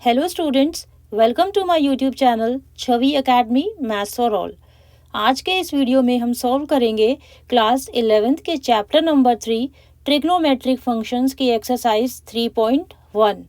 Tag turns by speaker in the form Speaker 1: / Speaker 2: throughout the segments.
Speaker 1: Hello students, welcome to my YouTube channel Chhavi academy maths for all. आज के इस video में हम सॉल्व करेंगे क्लास 11th के चैप्टर नंबर 3 ट्रिग्नोमेट्रिक फंक्शंस की एक्सरसाइज 3.1।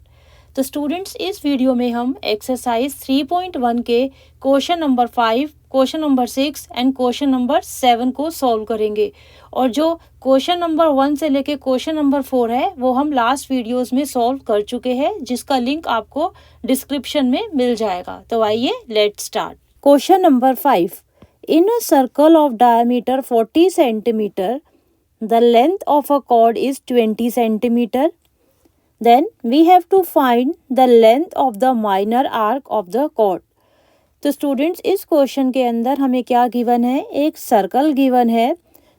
Speaker 1: तो स्टूडेंट्स, इस वीडियो में हम एक्सरसाइज 3.1 के question number 5, question number 6 and question number 7 को सॉल्व करेंगे। और जो क्वेश्चन नंबर 1 से लेके क्वेश्चन नंबर 4 है वो हम लास्ट वीडियोस में सॉल्व कर चुके हैं, जिसका लिंक आपको डिस्क्रिप्शन में मिल जाएगा। तो आइए let's start. Question number 5, in a circle of diameter 40 centimetre the length of a cord is 20 centimetre, then we have to find the length of the minor arc of the chord। तो students, इस question के अंदर हमें क्या given है, एक circle given है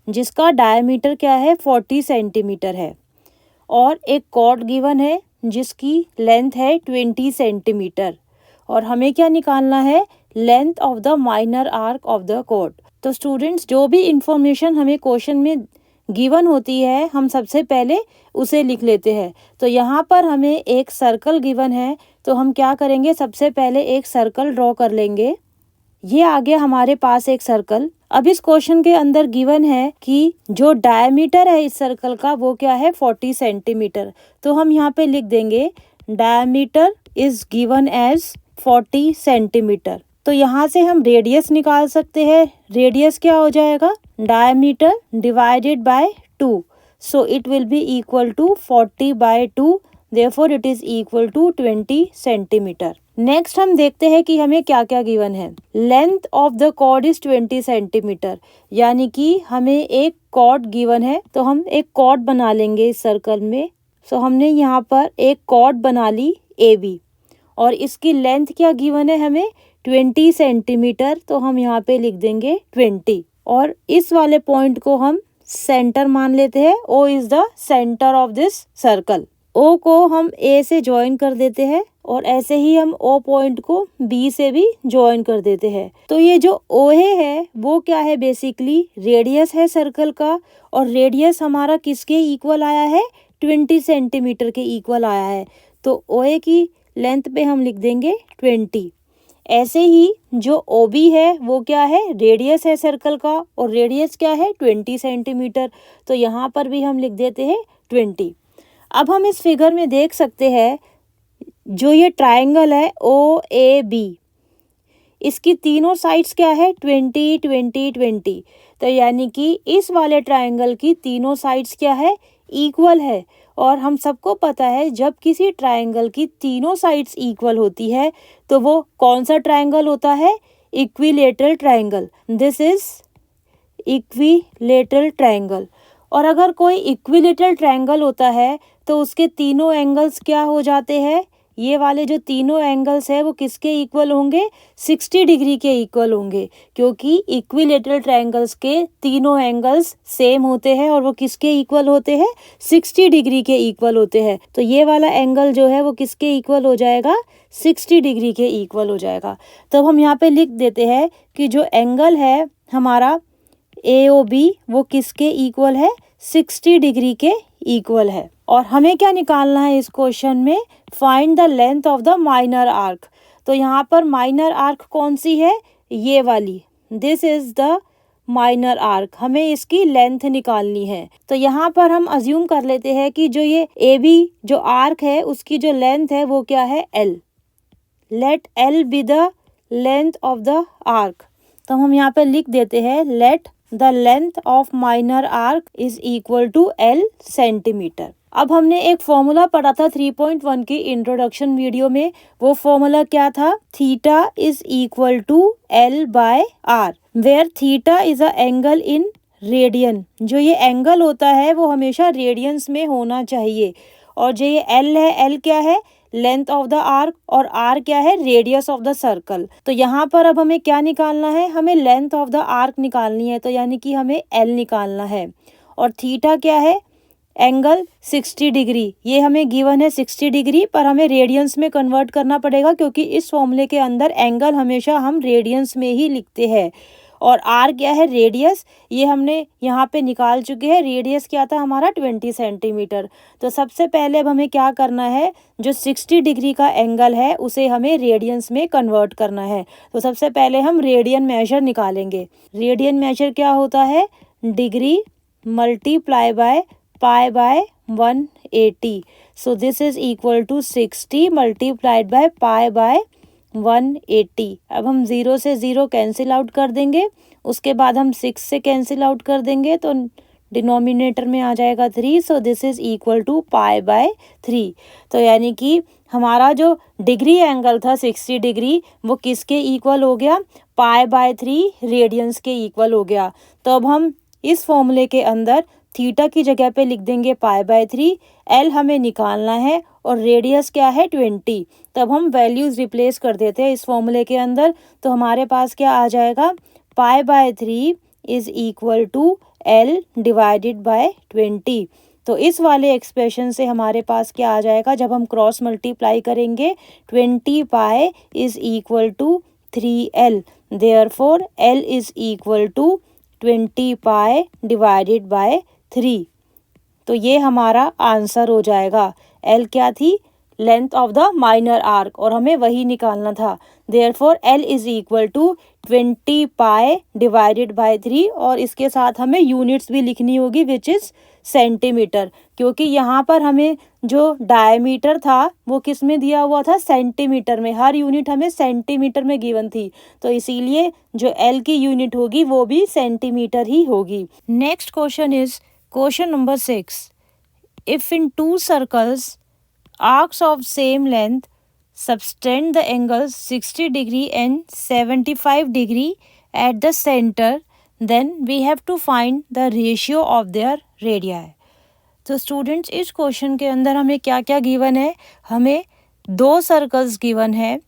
Speaker 1: जिसका डायमीटर क्या है 40 सेंटीमीटर है, और एक कॉर्ड गिवन है जिसकी लेंथ है 20 सेंटीमीटर, और हमें क्या निकालना है, length of the minor arc of the chord. तो स्टूडेंट्स, जो भी इंफॉर्मेशन हमें क्वेश्चन में गिवन होती है हम सबसे पहले उसे लिख लेते हैं। तो यहाँ पर हमें एक सर्कल गिवन है, तो हम क्या करेंगे, सबसे पहले एक सर्कल ड्रॉ कर लेंगे। ये आ गया हमारे पास एक सर्कल। अब इस क्वेश्चन के अंदर गिवन है कि जो डायमीटर है इस सर्कल का वो क्या है 40 सेंटीमीटर। तो हम यहाँ पे लिख देंगे diameter is given as 40 centimetre. तो यहाँ से हम रेडियस निकाल सकते हैं। रेडियस क्या हो जाएगा, diameter divided by 2, so it will be equal to 40 by 2, therefore it is equal to 20 centimetre. Next हम देखते हैं कि हमें क्या क्या गिवन है। Length of the chord is 20 centimetre, यानी कि हमें एक कॉर्ड गिवन है, तो हम एक कॉर्ड बना लेंगे इस सर्कल में। सो हमने यहाँ पर एक कॉर्ड बना ली AB, और इसकी लेंथ क्या गिवन है हमें 20 सेंटीमीटर, तो हम यहाँ पे लिख देंगे 20, और इस वाले पॉइंट को हम सेंटर मान लेते हैं। O is the centre of this circle. O को हम A से ज्वाइन कर देते हैं, और ऐसे ही हम O पॉइंट को B से भी ज्वाइन कर देते हैं। तो ये जो OA है वो क्या है, बेसिकली रेडियस है सर्कल का, और रेडियस हमारा किसके इक्वल आया है, 20 सेंटीमीटर के इक्वल आया है। तो OA की लेंथ पे हम लिख देंगे 20। ऐसे ही जो OB है वो क्या है, रेडियस है सर्कल का, और रेडियस क्या है 20 सेंटीमीटर, तो यहाँ पर भी हम लिख देते हैं 20। अब हम इस फिगर में देख सकते हैं जो ये ट्रायंगल है OAB, इसकी तीनों साइड्स क्या है 20 20 20, तो यानी कि इस वाले ट्रायंगल की तीनों साइड्स क्या है, इक्वल है। और हम सबको पता है जब किसी ट्रायंगल की तीनों साइड्स इक्वल होती है तो वो कौन सा ट्रायंगल होता है, equilateral triangle. This is equilateral triangle. और अगर कोई इक्विलेटरल ट्रायंगल होता है तो उसके तीनों एंगल्स क्या हो जाते हैं, ये वाले जो तीनों एंगल्स है वो किसके इक्वल होंगे, 60 डिग्री के इक्वल होंगे, क्योंकि इक्विलेटरल ट्रायंगल्स के तीनों एंगल्स सेम होते हैं और वो किसके इक्वल होते हैं, 60 डिग्री के इक्वल होते हैं। तो ये वाला एंगल जो है वो किसके इक्वल हो जाएगा, 60 डिग्री के इक्वल हो जाएगा। तो हम यहाँ पे लिख देते हैं कि जो एंगल है हमारा AOB वो किसके इक्वल है, 60 डिग्री के इक्वल है। और हमें क्या निकालना है इस क्वेश्चन में, find the length of the minor arc. तो यहाँ पर माइनर आर्क कौन सी है, ये वाली, this is the minor arc, हमें इसकी लेंथ निकालनी है। तो यहाँ पर हम अज्यूम कर लेते हैं कि जो ये AB जो आर्क है उसकी जो लेंथ है वो क्या है, L। Let L be the length of the arc. तो हम यहाँ पर लिख देते हैं let the length of minor arc is equal to L centimetre. अब हमने एक फॉर्मूला पढ़ा था 3.1 की इंट्रोडक्शन वीडियो में, वो फॉर्मूला क्या था, theta is equal to L by R, where theta is a angle in radian. जो ये एंगल होता है वो हमेशा रेडियंस में होना चाहिए, और जो ये L है, L क्या है, लेंथ ऑफ द आर्क, और R क्या है, रेडियस ऑफ द सर्कल। तो यहाँ पर अब हमें क्या निकालना है, हमें लेंथ ऑफ द आर्क निकालनी है, तो यानी कि हमें L निकालना है। और थीटा क्या है, एंगल 60 डिग्री, ये हमें गिवन है 60 डिग्री, पर हमें रेडियंस में कन्वर्ट करना पड़ेगा क्योंकि इस फॉर्मूले के अंदर एंगल हमेशा हम रेडियंस में ही लिखते हैं। और आर क्या है, रेडियस, ये हमने यहाँ पे निकाल चुके हैं। रेडियस क्या था हमारा 20 सेंटीमीटर। तो सबसे पहले अब हमें क्या करना है, जो 60 डिग्री का एंगल है उसे हमें रेडियंस में कन्वर्ट करना है। तो सबसे पहले हम रेडियन मेजर निकालेंगे। रेडियन मेजर क्या होता है, degree multiply by pi by 180। So this is equal to 60 multiplied by pi by 180। अब हम 0 से 0 कैंसिल आउट कर देंगे, उसके बाद हम 6 से कैंसिल आउट कर देंगे, तो डिनोमिनेटर में आ जाएगा 3। So this is equal to pi by 3। तो यानी कि हमारा जो डिग्री एंगल था 60 डिग्री, वो किसके इक्वल हो गया, पाई बाय 3 रेडियंस के इक्वल हो गया। तो अब हम इस फॉर्मूले के अंदर थीटा की जगह पे लिख देंगे पाई बाय 3। एल हमें निकालना है और रेडियस क्या है 20। तब हम वैल्यूज रिप्लेस कर देते हैं इस फॉर्मूले के अंदर। तो हमारे पास क्या आ जाएगा, pi by 3 is equal to L divided by 20। तो इस वाले एक्सप्रेशन से हमारे पास क्या आ जाएगा, जब हम क्रॉस मल्टीप्लाई करेंगे, 20 pi is equal to 3L। Therefore L is equal to 20 pi divided by 3। तो ये हमारा आंसर हो जाएगा। L क्या थी, length of the minor arc, और हमें वही निकालना था। Therefore L is equal to 20 pi divided by 3, और इसके साथ हमें यूनिट्स भी लिखनी होगी विच इज सेंटीमीटर, क्योंकि यहाँ पर हमें जो डायमीटर था वो किस में दिया हुआ था, सेंटीमीटर में। हर यूनिट हमें सेंटीमीटर में गिवन थी, तो इसीलिए जो L की यूनिट होगी वो भी सेंटीमीटर ही होगी। Next question is question number 6। If in 2 circles arcs of same length subtend the angles 60 degree and 75 degree at the center, then we have to find the ratio of their radii। तो students, इस question के अंदर हमें क्या क्या given है, हमें 2 circles given है,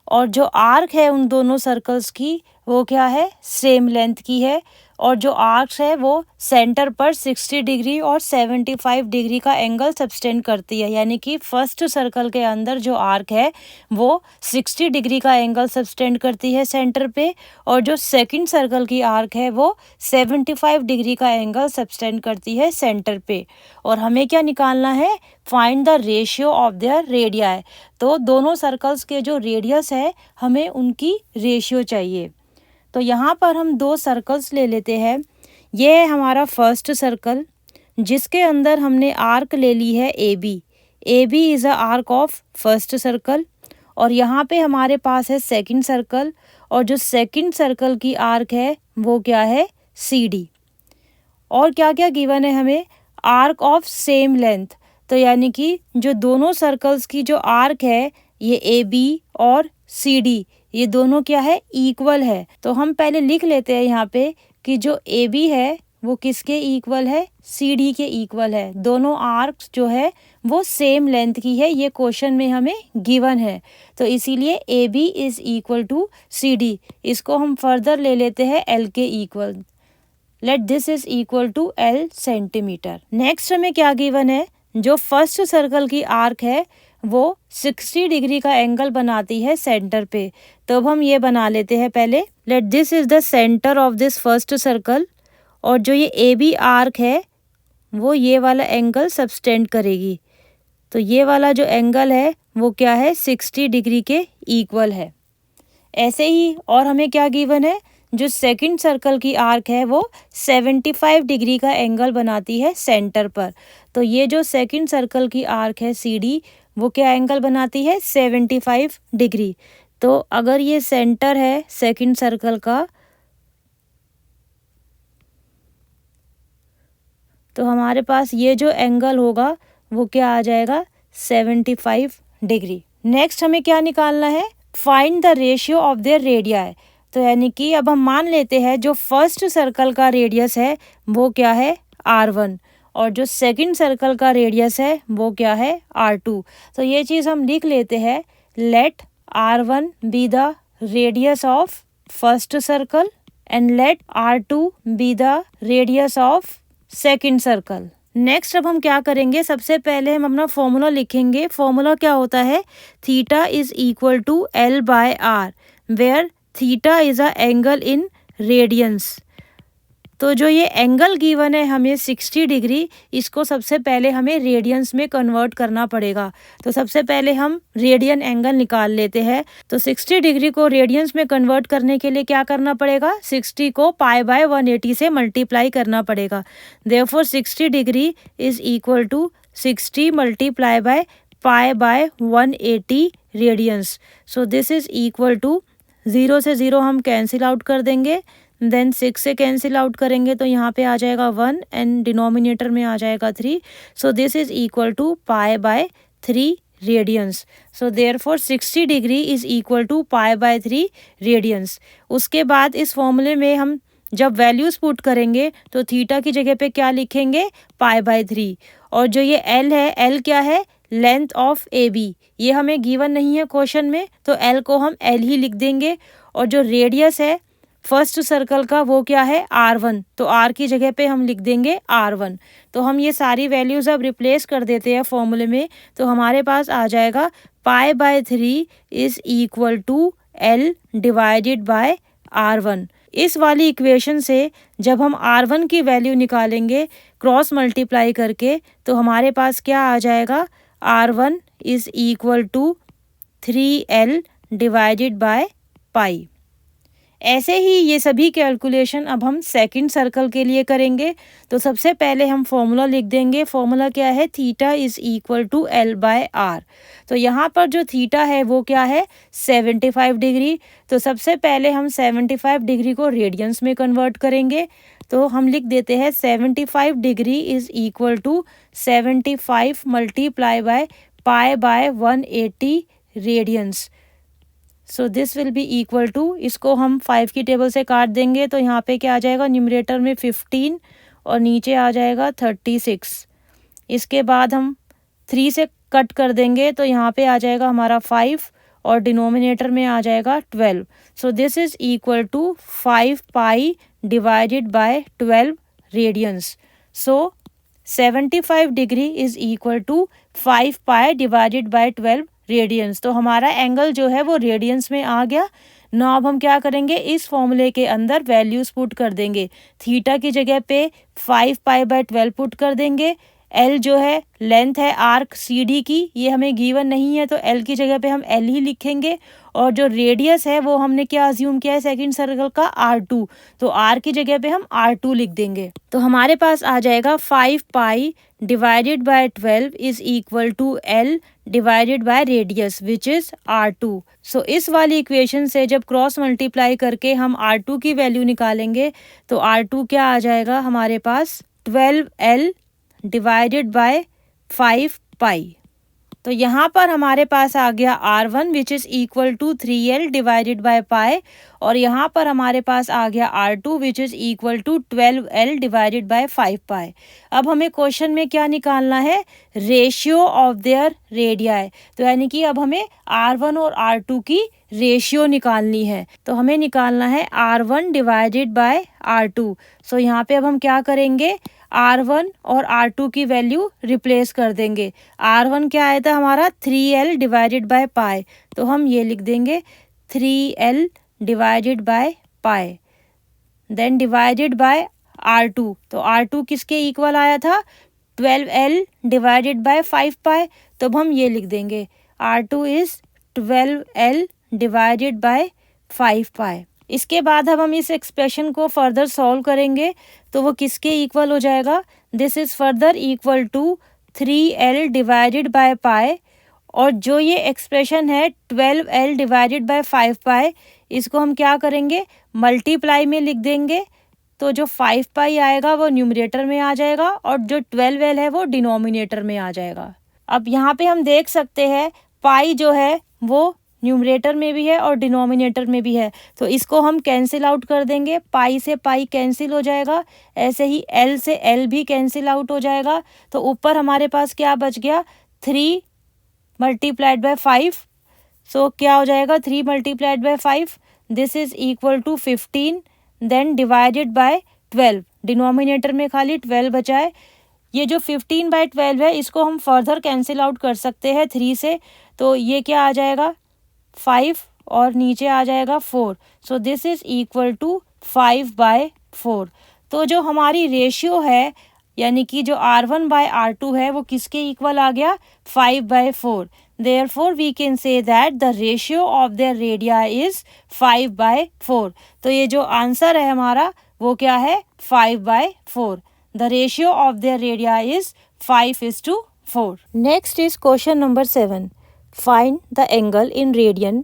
Speaker 1: और जो आर्क है उन दोनों सर्कल्स की वो क्या है, सेम लेंथ की है, और जो आर्क्स है वो सेंटर पर 60 डिग्री और 75 डिग्री का एंगल सब्सटेंड करती है। यानी कि फर्स्ट सर्कल के अंदर जो आर्क है वो 60 डिग्री का एंगल सब्सटेंड करती है सेंटर पे, और जो सेकंड सर्कल की आर्क है वो 75 डिग्री का एंगल सब्सटेंड करती है सेंटर पे। और हमें क्या निकालना है, find the ratio of their radii. तो दोनों सर्कल्स के जो रेडियस है हमें उनकी रेशियो चाहिए। तो यहाँ पर हम 2 सर्कल्स ले लेते हैं। ये है हमारा फर्स्ट सर्कल, जिसके अंदर हमने आर्क ले ली है AB। AB is a arc of first circle. और यहाँ पे हमारे पास है सेकंड सर्कल, और जो सेकंड सर्कल की आर्क है वो क्या है, CD। और क्या क्या गिवन है हमें, आर्क ऑफ सेम लेंथ। तो यानी कि जो दोनों सर्कल्स की जो आर्क है, ये AB और CD, ये दोनों क्या है, इक्वल है। तो हम पहले लिख लेते हैं यहाँ पे कि जो AB है वो किसके इक्वल है, CD के इक्वल है। दोनों आर्क्स जो है वो सेम लेंथ की है, ये क्वेश्चन में हमें गिवन है। तो इसीलिए AB is equal to CD। इसको हम फर्दर ले लेते हैं L के इक्वल। Let this is equal to L centimetre. Next हमें क्या गिवन है, जो फर्स्ट सर्कल की आर्क है वो 60 डिग्री का एंगल बनाती है सेंटर पे। तो अब हम ये बना लेते हैं पहले। Late this is the centre of this first circle, और जो ये AB आर्क है वो ये वाला एंगल सब्सटेंड करेगी। तो ये वाला जो एंगल है वो क्या है, 60 डिग्री के इक्वल है। ऐसे ही और हमें क्या गिवन है, जो सेकंड सर्कल की आर्क है वो 75 डिग्री का एंगल बनाती है सेंटर पर। तो ये जो सेकंड सर्कल की आर्क है CD, वो क्या एंगल बनाती है, 75 डिग्री। तो अगर ये सेंटर है सेकंड सर्कल का, तो हमारे पास ये जो एंगल होगा वो क्या आ जाएगा, 75 डिग्री। नेक्स्ट हमें क्या निकालना है, find the ratio of their radii. तो यानी कि अब हम मान लेते हैं जो फर्स्ट सर्कल का रेडियस है वो क्या है, R1, और जो सेकंड सर्कल का रेडियस है वो क्या है, R2। तो ये चीज़ हम लिख लेते हैं, let R1 be the radius of first circle and let R2 be the radius of second circle. Next अब हम क्या करेंगे, सबसे पहले हम अपना फॉर्मूला लिखेंगे। फॉर्मूला क्या होता है, theta is equal to L by R, where theta is a angle in radians. तो जो ये एंगल गिवन है हमें 60 डिग्री, इसको सबसे पहले हमें रेडियंस में कन्वर्ट करना पड़ेगा। तो सबसे पहले हम रेडियन एंगल निकाल लेते हैं। तो 60 डिग्री को रेडियंस में कन्वर्ट करने के लिए क्या करना पड़ेगा, 60 को पाई बाय 180 से मल्टीप्लाई करना पड़ेगा। Therefore 60 degree is equal to 60 multiply by pi by 180 radians. So this is equal to 0 से 0 हम कैंसिल आउट कर देंगे, देन 6 से कैंसिल आउट करेंगे तो यहाँ पे आ जाएगा 1 एंड डिनोमिनेटर में आ जाएगा 3। So this is equal to pi by 3 radians. So therefore 60 degree is equal to pi by 3 radians. उसके बाद इस फॉर्मूले में हम जब वैल्यूज पुट करेंगे तो थीटा की जगह पे क्या लिखेंगे, पाई बाय 3। और जो ये एल है, एल क्या है, लेंथ ऑफ ए बी। ये हमें गिवन नहीं है क्वेश्चन में, तो एल को हम एल ही लिख देंगे। और जो रेडियस है फर्स्ट सर्कल का वो क्या है, R1, तो R की जगह पे हम लिख देंगे R1। तो हम ये सारी वैल्यूज अब रिप्लेस कर देते हैं फॉर्मूले में। तो हमारे पास आ जाएगा pi by 3 is equal to L divided by R1। इस वाली इक्वेशन से जब हम R1 की वैल्यू निकालेंगे क्रॉस मल्टीप्लाई करके, तो हमारे पास क्या आ जाएगा, R1 is equal to 3L divided by pi. ऐसे ही ये सभी कैलकुलेशन अब हम सेकंड सर्कल के लिए करेंगे। तो सबसे पहले हम फॉर्मूला लिख देंगे। फॉर्मूला क्या है, theta is equal to L by R। तो यहाँ पर जो थीटा है वो क्या है, 75 डिग्री। तो सबसे पहले हम 75 डिग्री को रेडियंस में कन्वर्ट करेंगे। तो हम लिख देते हैं 75 degree is equal to 75 multiply by pi by 180 radians. So this will be equal to, इसको हम 5 की टेबल से काट देंगे तो यहाँ पे क्या आ जाएगा, न्यूमरेटर में 15 और नीचे आ जाएगा 36। इसके बाद हम 3 से कट कर देंगे तो यहाँ पे आ जाएगा हमारा 5 और डिनोमिनेटर में आ जाएगा 12। So this is equal to 5 pi divided by 12 radians. So 75 degree is equal to 5 pi divided by 12 radians. तो हमारा एंगल जो है वो रेडियंस में आ गया। नाउ अब हम क्या करेंगे, इस फॉर्मूले के अंदर वैल्यूज पुट कर देंगे। थीटा की जगह पे 5 पाई बाय 12 पुट कर देंगे। एल जो है लेंथ है आर्क सी डी की, ये हमें गिवन नहीं है तो एल की जगह पे हम एल ही लिखेंगे। और जो रेडियस है वो हमने क्या अज्यूम किया है, सेकंड सर्कल का R2, तो R की जगह पे हम R2 लिख देंगे। तो हमारे पास आ जाएगा 5 pi divided by 12 is equal to L divided by radius which is R2। सो इस वाली इक्वेशन से जब क्रॉस मल्टीप्लाई करके हम R2 की वैल्यू निकालेंगे तो R2 क्या आ जाएगा हमारे पास, 12L डिवाइडेड बाय 5 पाई। तो यहाँ पर हमारे पास आ गया R1 which is equal to 3L divided by pi, और यहाँ पर हमारे पास आ गया R2 which is equal to 12L divided by 5 pi. अब हमें क्वेश्चन में क्या निकालना है, रेशियो ऑफ देयर रेडियाई। तो यानी कि अब हमें R1 और R2 की रेशियो निकालनी है। तो हमें निकालना है R1 डिवाइडेड बाय R2। सो यहाँ पे अब हम क्या करेंगे, R1 और R2 की वैल्यू रिप्लेस कर देंगे। R1 क्या आया था हमारा, 3L डिवाइडेड बाय पाई, तो हम ये लिख देंगे 3L divided by pi. Then divided by R2, तो R2 किसके इक्वल आया था, 12L डिवाइडेड बाय 5 पाई, तो अब हम ये लिख देंगे R2 is 12L divided by 5 पाई। इसके बाद अब हम इस एक्सप्रेशन को फर्दर सॉल्व करेंगे तो वो किसके इक्वल हो जाएगा, this is further equal to 3L divided by pi, और जो ये एक्सप्रेशन है 12L डिवाइडेड बाय 5 पाई, इसको हम क्या करेंगे, मल्टीप्लाई में लिख देंगे। तो जो 5 पाई आएगा वो न्यूमरेटर में आ जाएगा और जो 12L है वो डिनोमिनेटर में आ जाएगा। अब यहाँ पे हम देख सकते हैं पाई जो है वो न्यूमरेटर में भी है और डिनोमिनेटर में भी है, तो इसको हम कैंसिल आउट कर देंगे। पाई से पाई कैंसिल हो जाएगा, ऐसे ही एल से एल भी कैंसिल आउट हो जाएगा। तो ऊपर हमारे पास क्या बच गया, 3 मल्टीप्लाइड बाय 5। सो क्या हो जाएगा, 3 multiplied by 5, this is equal to 15, then divided by 12। Denominator में खाली 12 बचा है। ये जो 15 बाय 12 है इसको हम फर्दर कैंसिल आउट कर सकते हैं 3 से, तो ये क्या आ जाएगा 5 और नीचे आ जाएगा 4। So this is equal to 5/4। तो जो हमारी रेशियो है यानी कि जो R1/R2 है वो किसके इक्वल आ गया, 5/4। Therefore we can say that the ratio of their radii is 5/4। तो ये जो आंसर है हमारा वो क्या है, 5/4। The ratio of their radii is 5:4। Next is question number 7. Find the angle in radian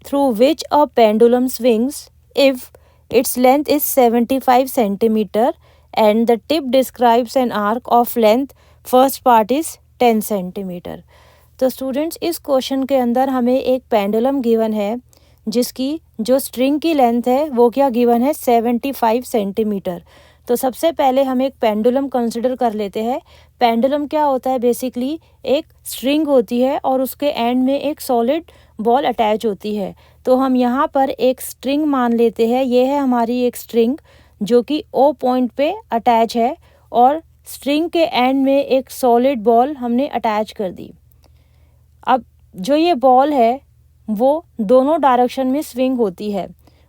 Speaker 1: through which a pendulum swings if its length is 75 centimeter and the tip describes an arc of length, first part is 10 centimeter। तो students इस question के अंदर हमें एक pendulum given है जिसकी जो string की लेंथ है वो क्या गिवन है, 75 सेंटीमीटर। तो सबसे पहले हम एक पेंडुलम कंसिडर कर लेते हैं। पेंडुलम क्या होता है, बेसिकली एक स्ट्रिंग होती है और उसके एंड में एक सॉलिड बॉल अटैच होती है। तो हम यहाँ पर एक स्ट्रिंग मान लेते हैं, ये है हमारी एक स्ट्रिंग जो कि ओ पॉइंट पे अटैच है और स्ट्रिंग के एंड में एक सॉलिड बॉल हमने अटैच कर दी। अब जो ये बॉल है वो दोनों डायरेक्शन में स्विंग होती है,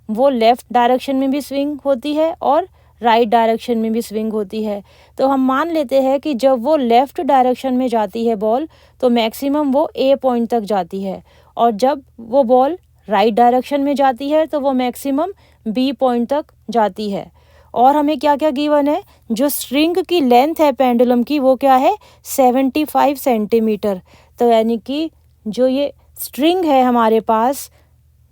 Speaker 1: वो लेफ़्ट डायरेक्शन में भी स्विंग होती है और राइट डायरेक्शन में भी स्विंग होती है। तो हम मान लेते हैं कि जब वो लेफ़्ट डायरेक्शन में जाती है बॉल तो मैक्सिमम वो ए पॉइंट तक जाती है और जब वो बॉल राइट डायरेक्शन में जाती है तो वो मैक्सिमम बी पॉइंट तक जाती है। और हमें क्या क्या गिवन है, जो स्ट्रिंग की लेंथ है पेंडुलम की वो क्या है, 75 सेंटीमीटर। तो यानी कि जो ये स्ट्रिंग है हमारे पास,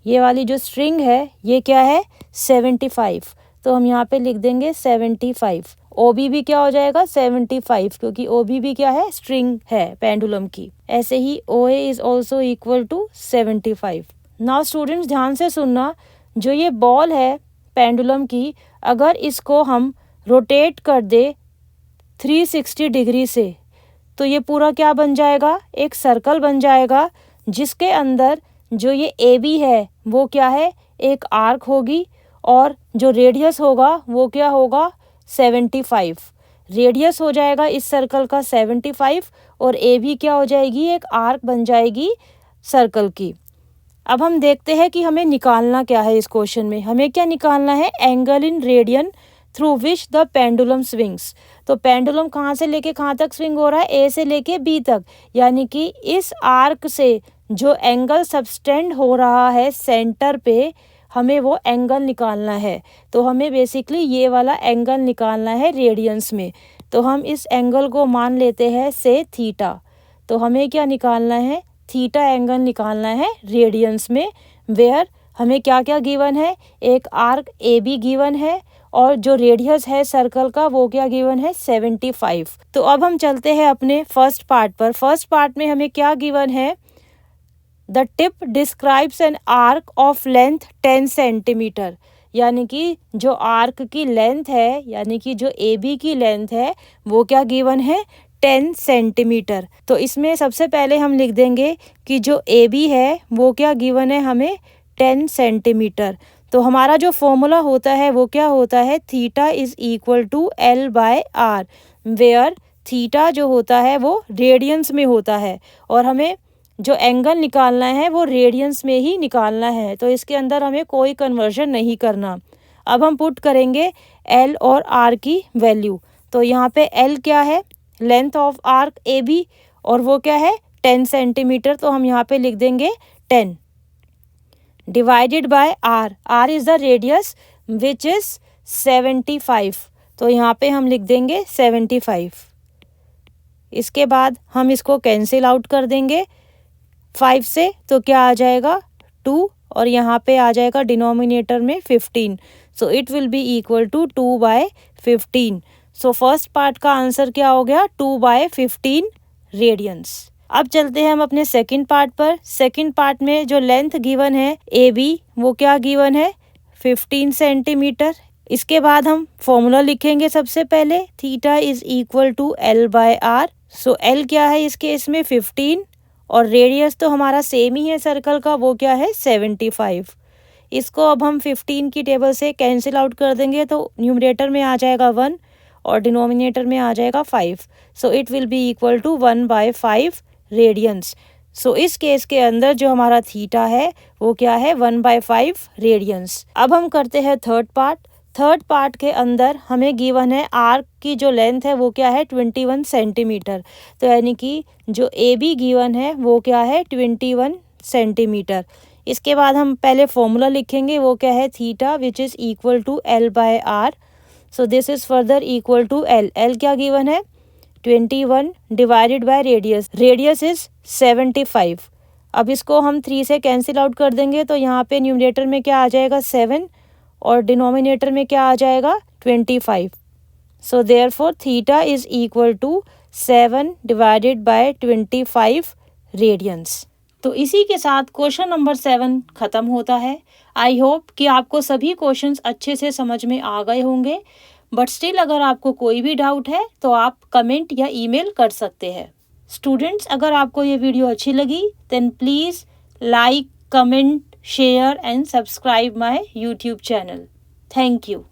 Speaker 1: ये वाली जो स्ट्रिंग है ये क्या है, 75। तो हम यहाँ पे लिख देंगे 75। ओ बी क्या हो जाएगा, 75, क्योंकि ओ बी भी क्या है, स्ट्रिंग है पेंडुलम की। ऐसे ही O A is also equal to 75। Now students ध्यान से सुनना, जो ये बॉल है पेंडुलम की, अगर इसको हम रोटेट कर दे 360 डिग्री से तो ये पूरा क्या बन जाएगा, एक सर्कल बन जाएगा जिसके अंदर जो ये ए बी है वो क्या है, एक आर्क होगी और जो रेडियस होगा वो क्या होगा, 75। रेडियस हो जाएगा इस सर्कल का 75 और ए बी क्या हो जाएगी, एक आर्क बन जाएगी सर्कल की। अब हम देखते हैं कि हमें निकालना क्या है। इस क्वेश्चन में हमें क्या निकालना है, angle in radian through which the pendulum swings. तो पेंडुलम कहाँ से लेके कहाँ तक स्विंग हो रहा है, ए से लेके बी तक, यानी कि इस आर्क से जो एंगल सबटेंड हो रहा है सेंटर पे, हमें वो एंगल निकालना है। तो हमें बेसिकली ये वाला एंगल निकालना है रेडियंस में। तो हम इस एंगल को मान लेते हैं से थीटा। तो हमें क्या निकालना है, थीटा एंगल निकालना है रेडियंस में, वेयर हमें क्या क्या गिवन है, एक आर्क ए बी गिवन है और जो रेडियस है सर्कल का वो क्या गिवन है, 75। तो अब हम चलते हैं अपने फर्स्ट पार्ट पर। फर्स्ट पार्ट में हमें क्या गिवन है, the tip describes an arc of length 10 centimetre. यानी कि जो आर्क की लेंथ है, यानी कि जो ए बी की लेंथ है वो क्या गिवन है, 10 सेंटीमीटर। तो इसमें सबसे पहले हम लिख देंगे कि जो ए बी है वो क्या गिवन है हमें, 10 सेंटीमीटर। तो हमारा जो फॉर्मूला होता है वो क्या होता है, theta is equal to L by R, where theta जो होता है वो रेडियंस में होता है और हमें जो एंगल निकालना है वो रेडियंस में ही निकालना है। तो इसके अंदर हमें कोई कन्वर्जन नहीं करना। अब हम पुट करेंगे एल और आर की वैल्यू। तो यहाँ पे एल क्या है, length of arc A B, और वो क्या है, 10 सेंटीमीटर। तो हम यहाँ पे लिख देंगे 10 divided by R. R is the radius which is 75। तो यहाँ पे हम लिख देंगे 75। इसके बाद हम इसको कैंसिल आउट कर देंगे 5 से, तो क्या आ जाएगा 2 और यहाँ पे आ जाएगा डिनोमिनेटर में 15। So it will be equal to 2/15। So first part का आंसर क्या हो गया, 2/15 रेडियंस। अब चलते हैं हम अपने सेकंड पार्ट पर। सेकंड पार्ट में जो लेंथ गिवन है ए बी वो क्या गिवन है, 15 सेंटीमीटर। इसके बाद हम फॉर्मूला लिखेंगे सबसे पहले, theta is equal to L by R. So L क्या है इसके इसमें 15 और रेडियस तो हमारा सेम ही है सर्कल का, वो क्या है 75। इसको अब हम 15 की टेबल से कैंसिल आउट कर देंगे तो न्यूमरेटर में आ जाएगा 1 और डिनोमिनेटर में आ जाएगा 5। So it will be equal to 1/5 radians. So इस केस के अंदर जो हमारा थीटा है वो क्या है, 1/5 रेडियंस। अब हम करते हैं थर्ड पार्ट। थर्ड पार्ट के अंदर हमें गिवन है आर्क की जो लेंथ है वो क्या है 21 सेंटीमीटर। तो यानी कि जो ए बी गिवन है वो क्या है 21 सेंटीमीटर। इसके बाद हम पहले फॉर्मूला लिखेंगे, वो क्या है theta which is equal to L by R. So this is further equal to L. L क्या गिवन है 21 divided by radius. Radius is 75। अब इसको हम 3 से कैंसिल आउट कर देंगे तो यहाँ पे न्यूमरेटर में क्या आ जाएगा 7 और डिनोमिनेटर में क्या आ जाएगा 25। So therefore theta is equal to 7 divided by 25 radians. तो इसी के साथ क्वेश्चन नंबर 7 खत्म होता है। आई होप कि आपको सभी क्वेश्चंस अच्छे से समझ में आ गए होंगे, बट स्टिल अगर आपको कोई भी डाउट है तो आप कमेंट या ईमेल कर सकते हैं। स्टूडेंट्स, अगर आपको ये वीडियो अच्छी लगी then please like, comment, share and subscribe my YouTube channel. Thank you.